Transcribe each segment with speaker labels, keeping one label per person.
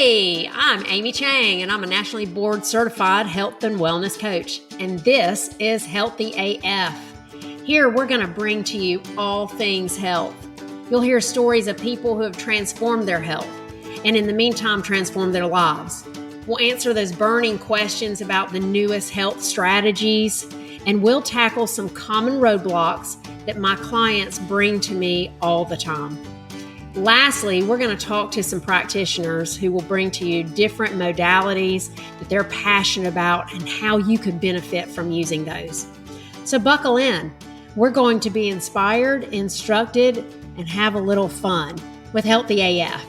Speaker 1: Hey, I'm Amy Chang, and I'm a nationally board certified health and wellness coach. And this is Healthy AF. Here, we're going to bring to you all things health. You'll hear stories of people who have transformed their health and in the meantime, transformed their lives. We'll answer those burning questions about the newest health strategies, and we'll tackle some common roadblocks that my clients bring to me all the time. Lastly, we're going to talk to some practitioners who will bring to you different modalities that they're passionate about and how you could benefit from using those. So buckle in. We're going to be inspired, instructed, and have a little fun with Healthy AF.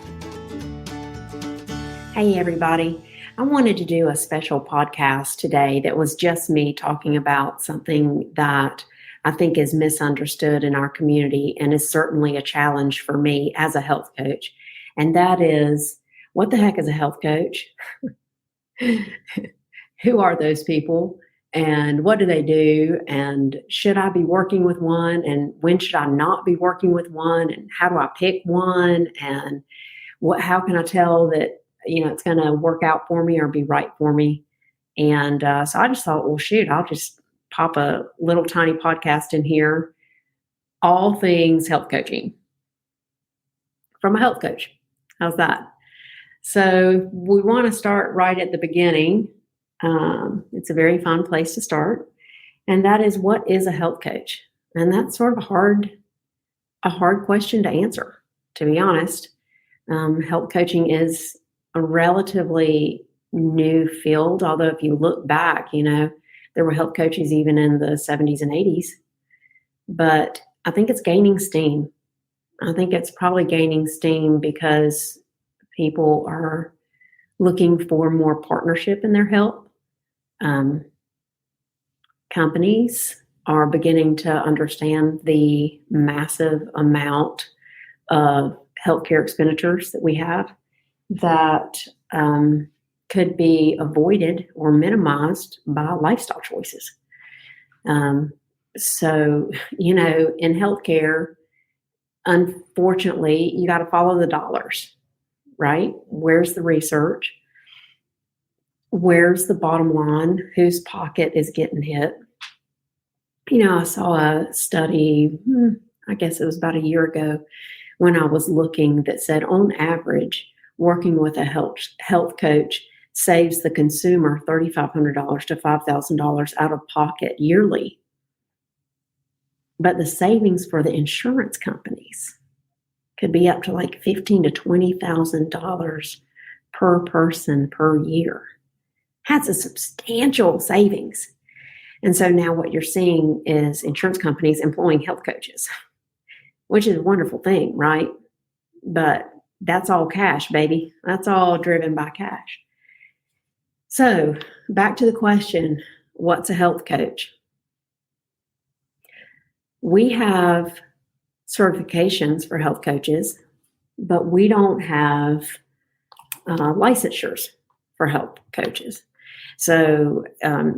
Speaker 2: Hey, everybody. I wanted to do a special podcast today that was just me talking about something that I think is misunderstood in our community and is certainly a challenge for me as a health coach. And that is, what the heck is a health coach? Who are those people? And what do they do? And should I be working with one? And when should I not be working with one? And how do I pick one? And how can I tell that, it's going to work out for me or be right for me? And so I just thought, well, shoot, I'll just pop a little tiny podcast in here, all things health coaching from a health coach. How's that? So we want to start right at the beginning. It's a very fun place to start. And that is, what is a health coach? And that's sort of a hard question to answer, to be honest. Health coaching is a relatively new field, although if you look back, there were health coaches even in the 70s and 80s. But I think it's gaining steam. I think it's probably gaining steam because people are looking for more partnership in their health. Companies are beginning to understand the massive amount of healthcare expenditures that we have that could be avoided or minimized by lifestyle choices. So, in healthcare, unfortunately, you got to follow the dollars, right? Where's the research? Where's the bottom line? Whose pocket is getting hit? I saw a study, I guess it was about a year ago, when I was looking, that said on average, working with a health coach saves the consumer $3,500 to $5,000 out of pocket yearly. But the savings for the insurance companies could be up to like $15,000 to $20,000 per person per year. That's a substantial savings. And so now what you're seeing is insurance companies employing health coaches, which is a wonderful thing, right? But that's all cash, baby. That's all driven by cash. So back to the question, what's a health coach? We have certifications for health coaches, but we don't have licensures for health coaches. So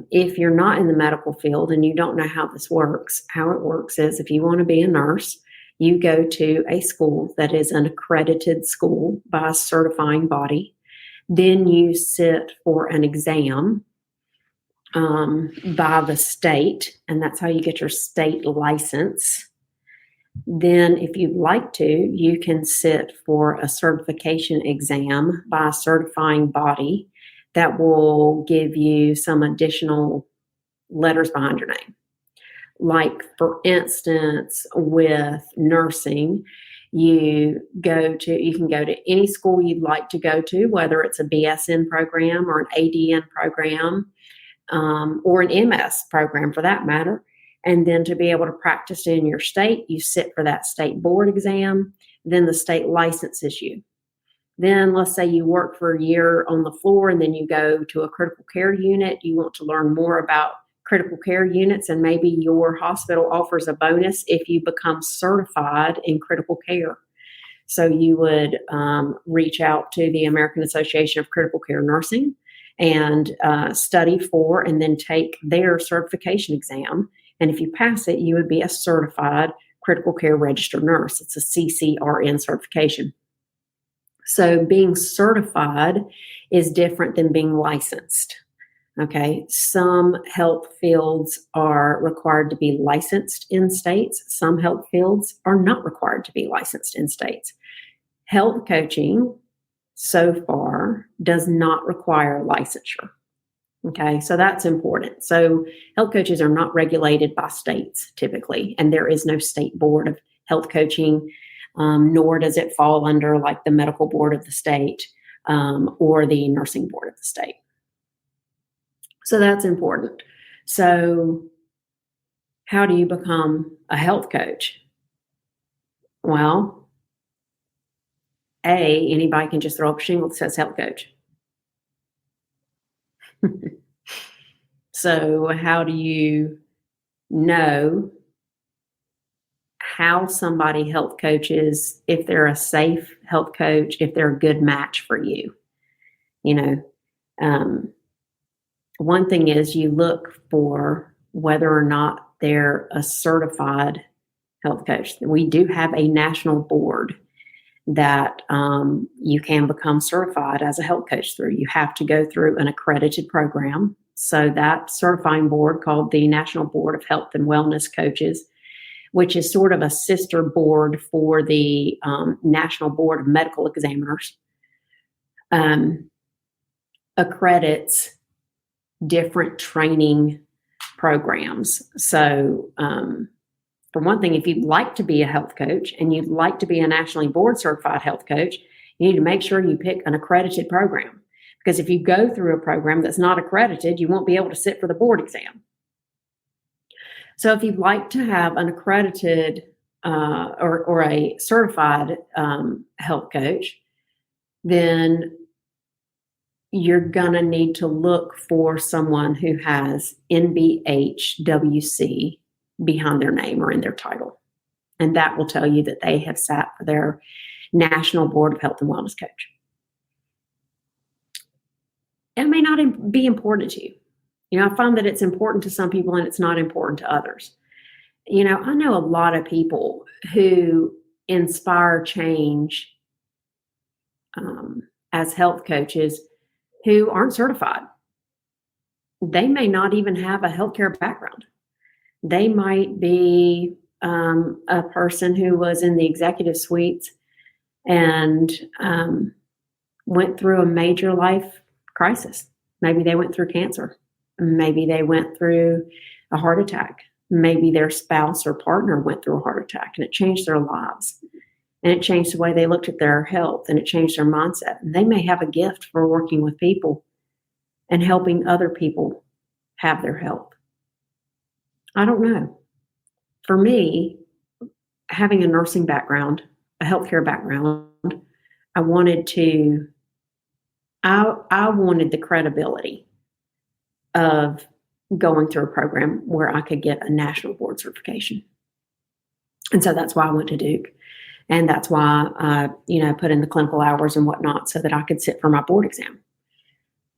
Speaker 2: if you're not in the medical field and you don't know how this works, how it works is, if you want to be a nurse, you go to a school that is an accredited school by a certifying body. Then you sit for an exam by the state, and that's how you get your state license. Then, if you'd like to, you can sit for a certification exam by a certifying body that will give you some additional letters behind your name. Like, for instance, with nursing, you can go to any school you'd like to go to, whether it's a BSN program or an ADN program, or an MS program for that matter. And then to be able to practice in your state, you sit for that state board exam. Then the state licenses you. Then let's say you work for a year on the floor and then you go to a critical care unit. You want to learn more about critical care units, and maybe your hospital offers a bonus if you become certified in critical care. So you would reach out to the American Association of Critical Care Nursing and study for and then take their certification exam. And if you pass it, you would be a certified critical care registered nurse. It's a CCRN certification. So being certified is different than being licensed. Okay, some health fields are required to be licensed in states. Some health fields are not required to be licensed in states. Health coaching, so far, does not require licensure. Okay, so that's important. So health coaches are not regulated by states typically, and there is no state board of health coaching, nor does it fall under like the medical board of the state or the nursing board of the state. So that's important. So how do you become a health coach? Well, anybody can just throw up a shingle that says health coach. So how do you know how somebody health coaches, if they're a safe health coach, if they're a good match for you? One thing is you look for whether or not they're a certified health coach. We do have a national board that you can become certified as a health coach through. You have to go through an accredited program. So that certifying board called the National Board of Health and Wellness Coaches, which is sort of a sister board for the National Board of Medical Examiners, accredits different training programs. So for one thing, if you'd like to be a health coach and you'd like to be a nationally board certified health coach, you need to make sure you pick an accredited program. Because if you go through a program that's not accredited, you won't be able to sit for the board exam. So if you'd like to have an accredited or a certified health coach, then you're going to need to look for someone who has NBHWC behind their name or in their title. And that will tell you that they have sat for their National Board of Health and Wellness Coach. It may not be important to you. I find that it's important to some people and it's not important to others. I know a lot of people who inspire change as health coaches who aren't certified. They may not even have a healthcare background. They might be a person who was in the executive suites and went through a major life crisis. Maybe they went through cancer. Maybe they went through a heart attack. Maybe their spouse or partner went through a heart attack and it changed their lives. And it changed the way they looked at their health and it changed their mindset. And they may have a gift for working with people and helping other people have their health. I don't know. For me, having a nursing background, a healthcare background, I wanted the credibility of going through a program where I could get a national board certification. And so that's why I went to Duke. And that's why I, put in the clinical hours and whatnot so that I could sit for my board exam.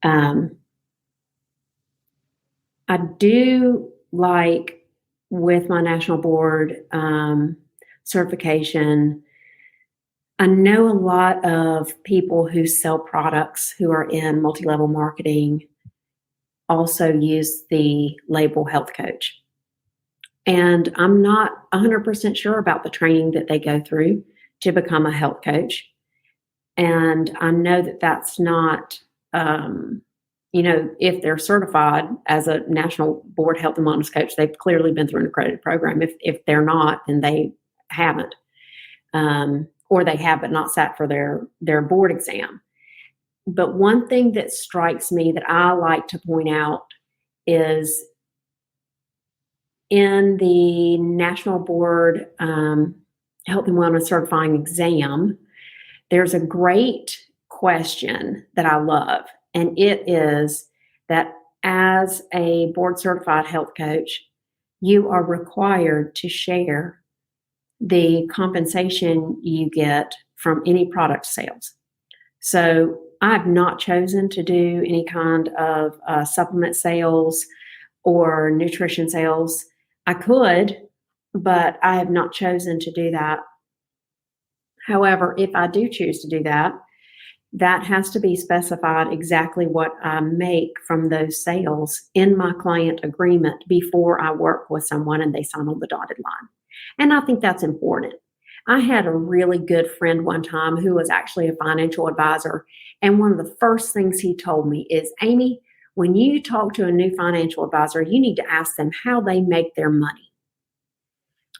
Speaker 2: I do like with my national board certification, I know a lot of people who sell products who are in multi-level marketing also use the label health coach. And I'm not 100% sure about the training that they go through to become a health coach. And I know that that's not, if they're certified as a National Board Health and Wellness Coach, they've clearly been through an accredited program. If they're not, then they haven't. Or they have but not sat for their board exam. But one thing that strikes me that I like to point out is in the National Board Health and Wellness Certifying Exam, there's a great question that I love, and it is that as a board certified health coach, you are required to share the compensation you get from any product sales. So I've not chosen to do any kind of supplement sales or nutrition sales. I could, but I have not chosen to do that. However, if I do choose to do that, that has to be specified exactly what I make from those sales in my client agreement before I work with someone and they sign on the dotted line. And I think that's important. I had a really good friend one time who was actually a financial advisor. And one of the first things he told me is, Amy, when you talk to a new financial advisor, you need to ask them how they make their money.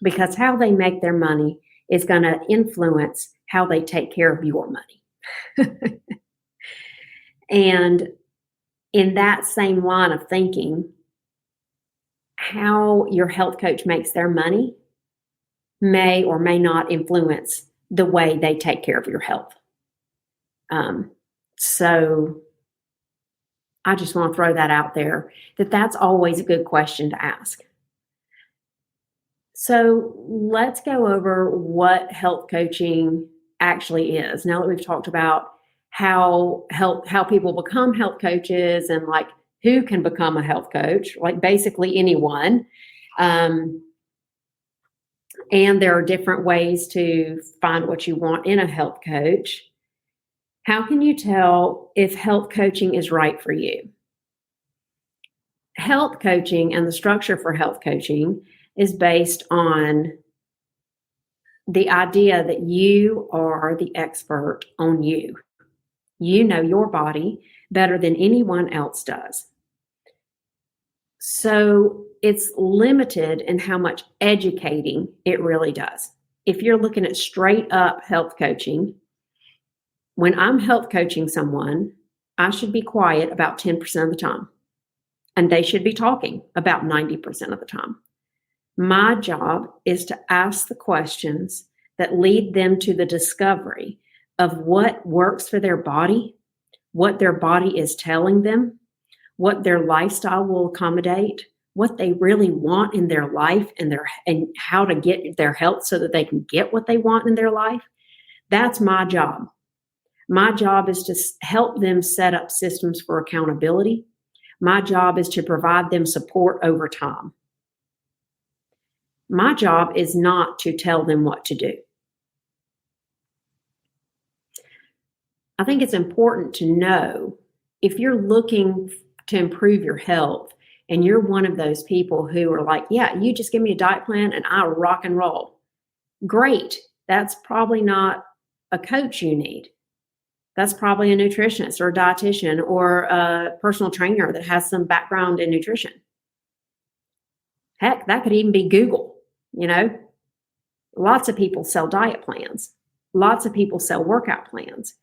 Speaker 2: Because how they make their money is going to influence how they take care of your money. And in that same line of thinking, how your health coach makes their money may or may not influence the way they take care of your health. So I just want to throw that out there, that's always a good question to ask. So let's go over what health coaching actually is. Now that we've talked about how people become health coaches and like who can become a health coach, like basically anyone. And there are different ways to find what you want in a health coach. How can you tell if health coaching is right for you? Health coaching and the structure for health coaching is based on the idea that you are the expert on you. You know your body better than anyone else does. So it's limited in how much educating it really does. If you're looking at straight up health coaching, when I'm health coaching someone, I should be quiet about 10% of the time, and they should be talking about 90% of the time. My job is to ask the questions that lead them to the discovery of what works for their body, what their body is telling them, what their lifestyle will accommodate, what they really want in their life, and how to get their health so that they can get what they want in their life. That's my job. My job is to help them set up systems for accountability. My job is to provide them support over time. My job is not to tell them what to do. I think it's important to know if you're looking to improve your health and you're one of those people who are like, yeah, you just give me a diet plan and I'll rock and roll. Great. That's probably not a coach you need. That's probably a nutritionist or a dietitian or a personal trainer that has some background in nutrition. Heck, that could even be Google. Lots of people sell diet plans. Lots of people sell workout plans.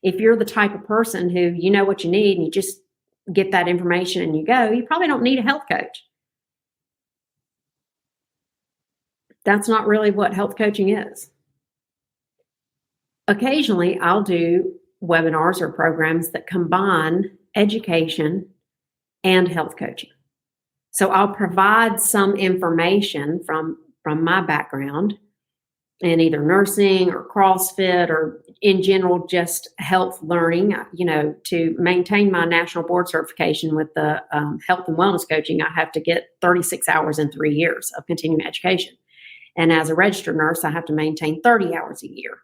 Speaker 2: If you're the type of person who you know what you need and you just get that information and you go, you probably don't need a health coach. That's not really what health coaching is. Occasionally, I'll do webinars or programs that combine education and health coaching. So I'll provide some information from my background in either nursing or CrossFit or in general just health learning, to maintain my national board certification with the health and wellness coaching. I have to get 36 hours in 3 years of continuing education. And as a registered nurse, I have to maintain 30 hours a year,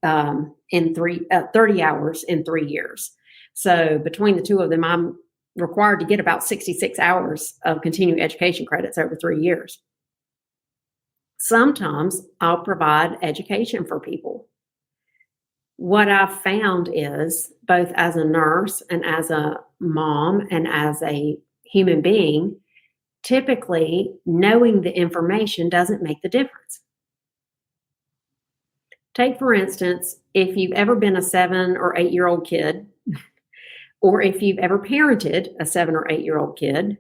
Speaker 2: 30 hours in 3 years. So between the two of them, I'm required to get about 66 hours of continuing education credits over 3 years. Sometimes I'll provide education for people. What I've found is, both as a nurse and as a mom and as a human being, typically knowing the information doesn't make the difference. Take, for instance, if you've ever been a 7 or 8 year old kid, or if you've ever parented a 7 or 8 year old kid,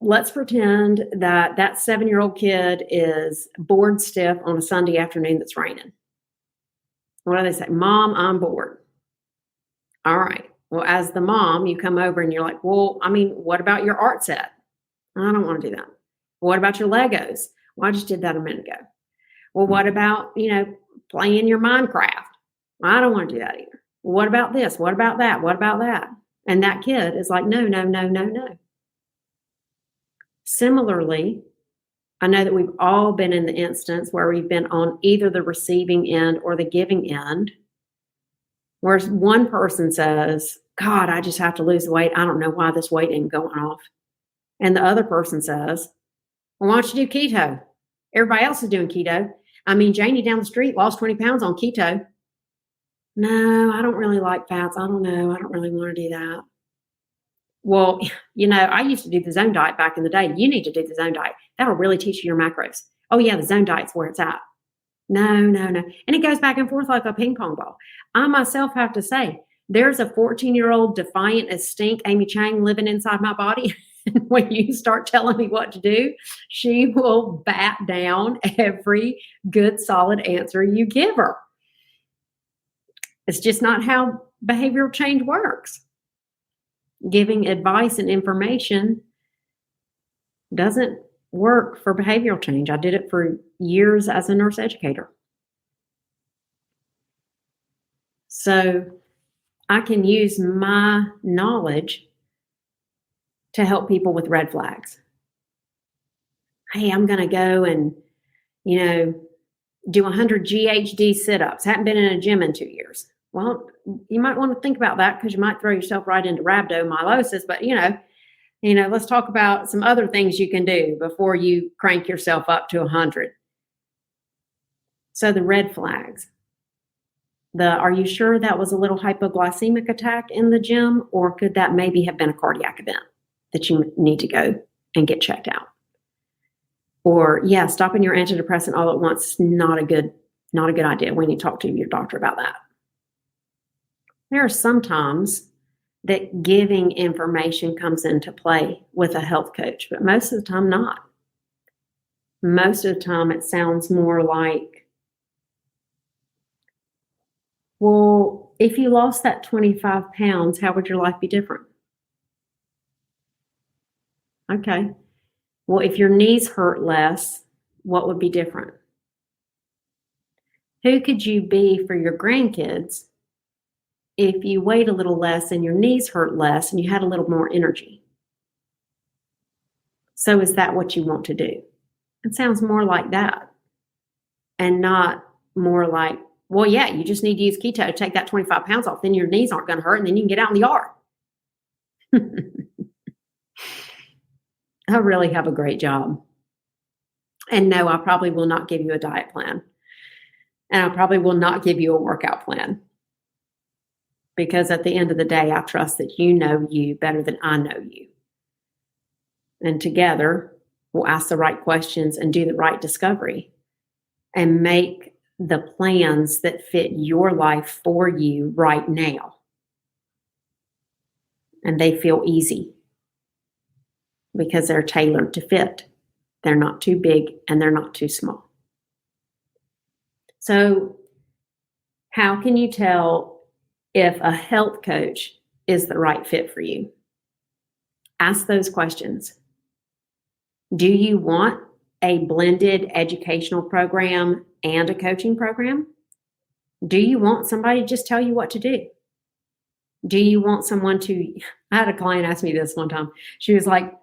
Speaker 2: let's pretend that 7-year-old kid is bored stiff on a Sunday afternoon that's raining. What do they say? Mom, I'm bored. All right. Well, as the mom, you come over and you're like, well, what about your art set? I don't want to do that. What about your Legos? Well, I just did that a minute ago. Well, what about, playing your Minecraft? I don't want to do that either. Well, what about this? What about that? What about that? And that kid is like, no, no, no, no, no. Similarly, I know that we've all been in the instance where we've been on either the receiving end or the giving end Whereas one person says, God, I just have to lose the weight. I don't know why this weight ain't going off. And the other person says, well, why don't you do keto? Everybody else is doing keto. I mean, Janie down the street lost 20 pounds on keto. No, I don't really like fats. I don't know. I don't really want to do that. Well, I used to do the zone diet back in the day. You need to do the zone diet. That'll really teach you your macros. Oh, yeah, the zone diet's where it's at. No. And it goes back and forth like a ping pong ball. I myself have to say, there's a 14-year-old defiant as stink Amy Chang living inside my body. And when you start telling me what to do, she will bat down every good, solid answer you give her. It's just not how behavioral change works. Giving advice and information doesn't work for behavioral change. I did it for years as a nurse educator. So I can use my knowledge to help people with red flags. Hey, I'm going to go and, do 100 GHD sit-ups. Haven't been in a gym in 2 years. Well, you might want to think about that because you might throw yourself right into rhabdomyolysis. But, let's talk about some other things you can do before you crank yourself up to 100. So the red flags. Are you sure that was a little hypoglycemic attack in the gym, or could that maybe have been a cardiac event that you need to go and get checked out? Or, stopping your antidepressant all at once is not a good idea. We need to talk to your doctor about that. There are some times that giving information comes into play with a health coach, but most of the time not. Most of the time it sounds more like, well, if you lost that 25 pounds, how would your life be different? Okay. Well, if your knees hurt less, what would be different? Who could you be for your grandkids if you weighed a little less and your knees hurt less and you had a little more energy? So is that what you want to do? It sounds more like that and not more like, well, yeah, you just need to use keto to take that 25 pounds off. Then your knees aren't going to hurt and then you can get out in the yard. I really have a great job. And no, I probably will not give you a diet plan. And I probably will not give you a workout plan. Because at the end of the day, I trust that you know you better than I know you. And together, we'll ask the right questions and do the right discovery and make the plans that fit your life for you right now. And they feel easy because they're tailored to fit. They're not too big and they're not too small. So how can you tell if a health coach is the right fit for you? Ask those questions. Do you want a blended educational program and a coaching program? Do you want somebody to just tell you what to do? Do you want someone I had a client ask me this one time. She was like,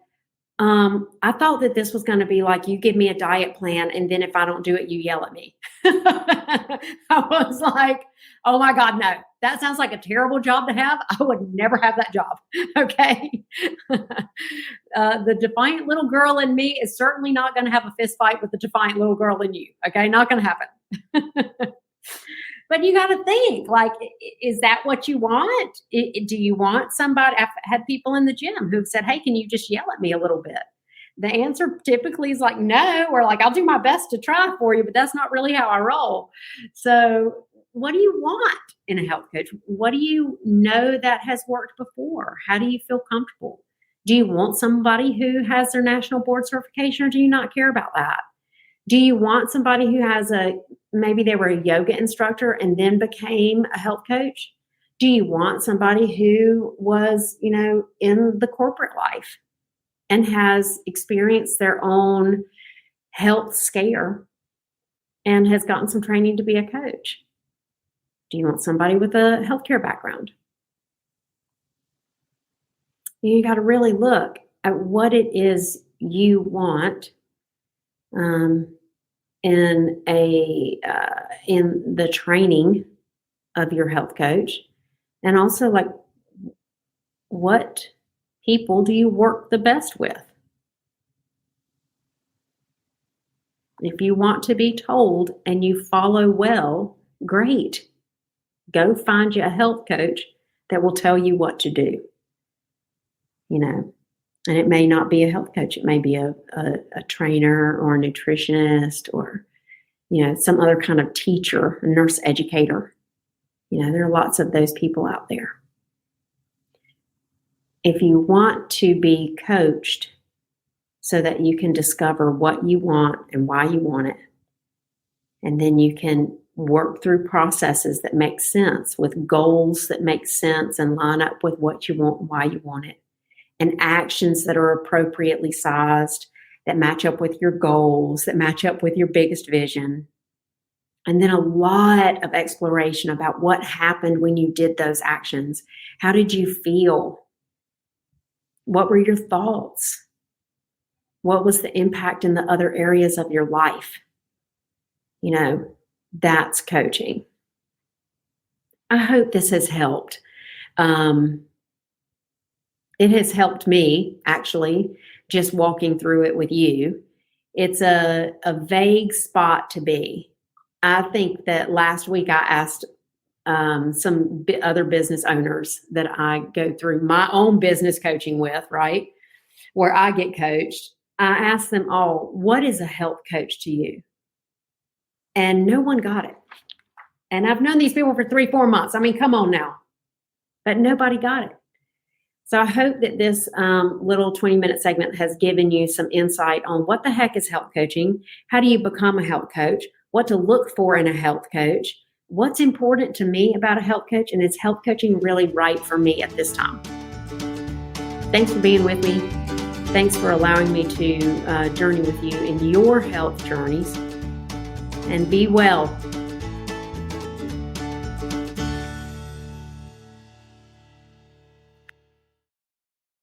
Speaker 2: I thought that this was going to be like, you give me a diet plan and then if I don't do it, you yell at me. I was like, oh my God, no, that sounds like a terrible job to have. I would never have that job. Okay. The defiant little girl in me is certainly not going to have a fist fight with the defiant little girl in you. Okay. Not going to happen. But you got to think, like, is that what you want? Do you want somebody? I've had people in the gym who've said, hey, can you just yell at me a little bit? The answer typically is like, no, or like, I'll do my best to try for you, but that's not really how I roll. So what do you want in a health coach? What do you know that has worked before? How do you feel comfortable? Do you want somebody who has their national board certification, or do you not care about that? Do you want somebody who has maybe they were a yoga instructor and then became a health coach? Do you want somebody who was, in the corporate life and has experienced their own health scare and has gotten some training to be a coach? Do you want somebody with a healthcare background? You got to really look at what it is you want in the training of your health coach, and also like what people do you work the best with? If you want to be told and you follow well, great. Go find you a health coach that will tell you what to do. And it may not be a health coach. It may be a trainer or a nutritionist or, some other kind of teacher, a nurse educator. There are lots of those people out there. If you want to be coached so that you can discover what you want and why you want it, and then you can work through processes that make sense with goals that make sense and line up with what you want and why you want it, and actions that are appropriately sized, that match up with your goals, that match up with your biggest vision. And then a lot of exploration about what happened when you did those actions. How did you feel? What were your thoughts? What was the impact in the other areas of your life? That's coaching. I hope this has helped. It has helped me, actually, just walking through it with you. It's a vague spot to be. I think that last week I asked some other business owners that I go through my own business coaching with, right, where I get coached. I asked them all, what is a health coach to you? And no one got it. And I've known these people for 3-4 months. I mean, come on now. But nobody got it. So I hope that this little 20-minute segment has given you some insight on what the heck is health coaching, how do you become a health coach, what to look for in a health coach, what's important to me about a health coach, and is health coaching really right for me at this time? Thanks for being with me. Thanks for allowing me to journey with you in your health journeys. And be well.